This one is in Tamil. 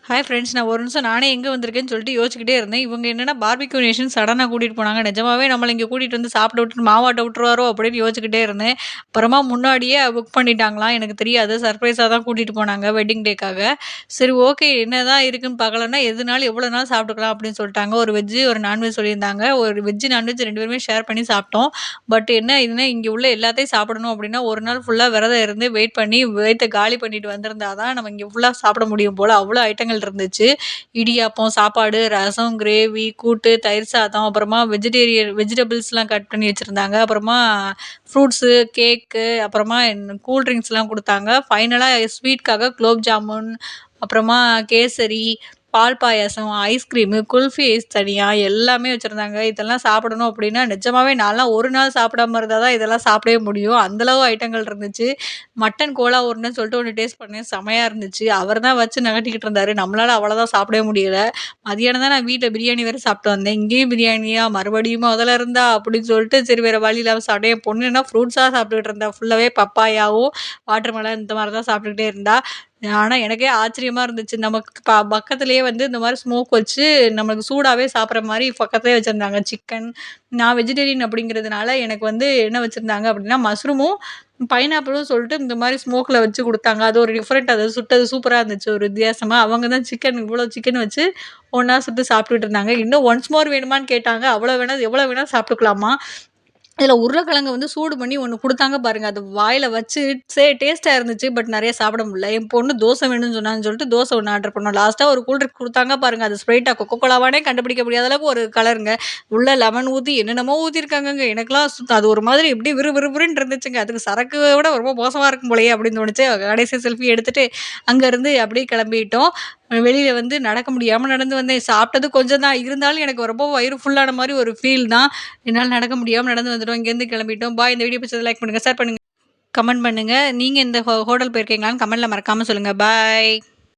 Hi friends. நான் ஒரு நிமிஷம் நானே எங்க வந்திருக்கேன்னு சொல்லிட்டு யோசிச்சுக்கிட்டே இருந்தேன். இவங்க என்னன்னா பார்பிக்யூ நேஷன் சடனா கூட்டிட்டு போனாங்க. நிஜமாவே நம்மள இங்க கூட்டிட்டு வந்து சாப்பிட விட்டுட்டு மாவாட்ட விட்டுருவாரோ அப்படின்னு யோசிச்சுக்கிட்டே இருந்தேன். அப்புறமா முன்னாடியே புக் பண்ணிட்டாங்களாம். எனக்கு தெரியாது. சர்ப்ரைஸா தான் கூட்டிட்டு போனாங்க வெட்டிங் டேக்காக. சரி ஓகே என்னதான் இருக்குன்னு பார்க்கலன்னா, எதுனாலும் எவ்வளோ நாள் சாப்பிட்டுக்கலாம் அப்படின்னு சொல்லிட்டாங்க. ஒரு வெஜ்ஜு, ஒரு நான்வெஜ் சொல்லியிருந்தாங்க. ஒரு வெஜ், நான்வெஜ் 2 பேருமே ஷேர் பண்ணி சாப்பிட்டோம். பட் என்ன இதுன்னா, இங்க உள்ள எல்லாத்தையும் சாப்பிடணும் அப்படின்னா, ஒரு நாள் ஃபுல்லா விரதம் இருந்து வெயிட் பண்ணி வயித்த காலி பண்ணிட்டு வந்திருந்தா தான் நம்ம இங்க ஃபுல்லா சாப்பிட முடியும் போல. அவ்வளோ ஐட்டங்கள் இருந்துச்சு. இடியாப்பம், சாப்பாடு, ரசம், கிரேவி, கூட்டு, தயிர் சாதம், அப்புறமா வெஜிடபிள்ஸ்லாம் கட் பண்ணி வச்சிருந்தாங்க. அப்புறமா ஃப்ரூட்ஸு, கேக்கு, அப்புறமா கூல் ட்ரிங்க்ஸ்லாம் குடுத்தாங்க. ஃபைனலா ஸ்வீட்காக குலோப் ஜாமுன், அப்புறமா கேசரி, பால் பாயாசம், ஐஸ்கிரீமு, குல்ஃபி ஐஸ் தனியா எல்லாமே வச்சிருந்தாங்க. இதெல்லாம் சாப்பிடணும் அப்டின்னா, நிஜமாவே நான்லாம் ஒரு நாள் சாப்பிடாம இருந்தா தான் இதெல்லாம் சாப்பிடவே முடியும். அந்த அளவு ஐட்டங்கள் இருந்துச்சு. மட்டன் கோலா உருண்டன்னு சொல்லிட்டு ஒண்ணு டேஸ்ட் பண்ணேன். செமையா இருந்துச்சு. அவர் தான் வச்சு நகட்டிக்கிட்டு இருந்தாரு. நம்மளால அவ்வளோதான் சாப்பிடவே முடியல. மதியானம் தான் நான் வீட்ல பிரியாணி வேற சாப்பிட்டு வந்தேன். இங்கேயும் பிரியாணியா? மறுபடியும் முதல்ல இருந்தா? அப்படின்னு சொல்லிட்டு சரி வேற வழி இல்லாம சாப்பிட்டேன். என் பொண்ணு என்ன ஃப்ரூட்ஸா சாப்பிட்டுக்கிட்டு இருந்தா. ஃபுல்லாவே பப்பாயாவும், வாட்டர்மெலன் இந்த மாரி தான் சாப்பிட்டுக்கிட்டே இருந்தா. ஆனா, எனக்கே ஆச்சரியமா இருந்துச்சு. நமக்கு பக்கத்திலேயே வந்து இந்த மாரி ஸ்மோக் வச்சு நமக்கு சூடாவே சாப்பிடுற மாரி பக்கத்திலேயே வச்சிருந்தாங்க. சிக்கன் நான் வெஜிடேரியன் அப்படிங்கிறதுனால எனக்கு வந்து என்ன வச்சிருந்தாங்க அப்படின்னா, மஷ்ரூமும், பைனாப்பிளும் சொல்லிட்டு இந்த மாரி ஸ்மோக்ல வச்சு குடுத்தாங்க. அது ஒரு டிஃபரெண்ட் அது சுட்டது சூப்பரா இருந்துச்சு. ஒரு வித்தியாசமா. அவங்க தான் சிக்கன் இவ்வளோ சிக்கன் வச்சு ஒண்ணா சுட்டு சாப்பிட்டுட்டு இருந்தாங்க. இன்னும் ஒன்ஸ் மோர் வேணுமான்னு கேட்டாங்க. அவ்வளோ வேணா எவ்வளோ வேணா சாப்பிட்டுக்கலாமா. இதில உருளைக்கிழங்கு வந்து சூடு பண்ணி ஒண்ணு குடுத்தாங்க பாருங்க. அது வாயில வச்சு டேஸ்ட்டா இருந்துச்சு. பட் நெறைய சாப்பிட முடியல. என் பொண்ணு தோசை வேணும்னு சொன்னான்னு சொல்லிட்டு தோசை ஒண்ணு ஆர்டர் பண்ணோம். லாஸ்ட்டா ஒரு கூல் ட்ரிங்க் குடுத்தாங்க பாருங்க. அது ஸ்ப்ரைட்டா கொக்கோ கோலாவான்னே கண்டுபிடிக்க முடியாத அளவுக்கு ஒரு கலருங்க. உள்ள லெமன் ஊத்தி என்னென்னமோ ஊத்தியிருக்காங்கங்க. எனக்கெல்லாம் அது ஒரு மாதிரி எப்படியே விறுவிறுன்னு இருந்துச்சுங்க. அதுக்கு சரக்கு விட ரொம்ப மோசமா இருக்கும் போலயே அப்படின்னு தோணுச்சு. கடைசியா செல்ஃபி எடுத்துட்டு அங்கருந்து அப்படியே கிளம்பிட்டோம். வெளியில வந்து நடக்க முடியாம நடந்து வந்தேன். சாப்பிட்டது கொஞ்சம் தான். இருந்தாலும் எனக்கு ரொம்ப வயிறு ஃபுல்லான மாரி ஒரு ஃபீல் தான். என்னால நடக்க முடியாம நடந்து வந்துட்டோம். இங்கேருந்து கிளம்பிட்டோம். பாய். இந்த வீடியோ பிடிச்சத லைக் பண்ணுங்க, ஷேர் பண்ணுங்க, கமெண்ட் பண்ணுங்க. நீங்க இந்த ஹோட்டல் போயிருக்கீங்களான்னு கமெண்ட்ல மறக்காம சொல்லுங்க. பாய்.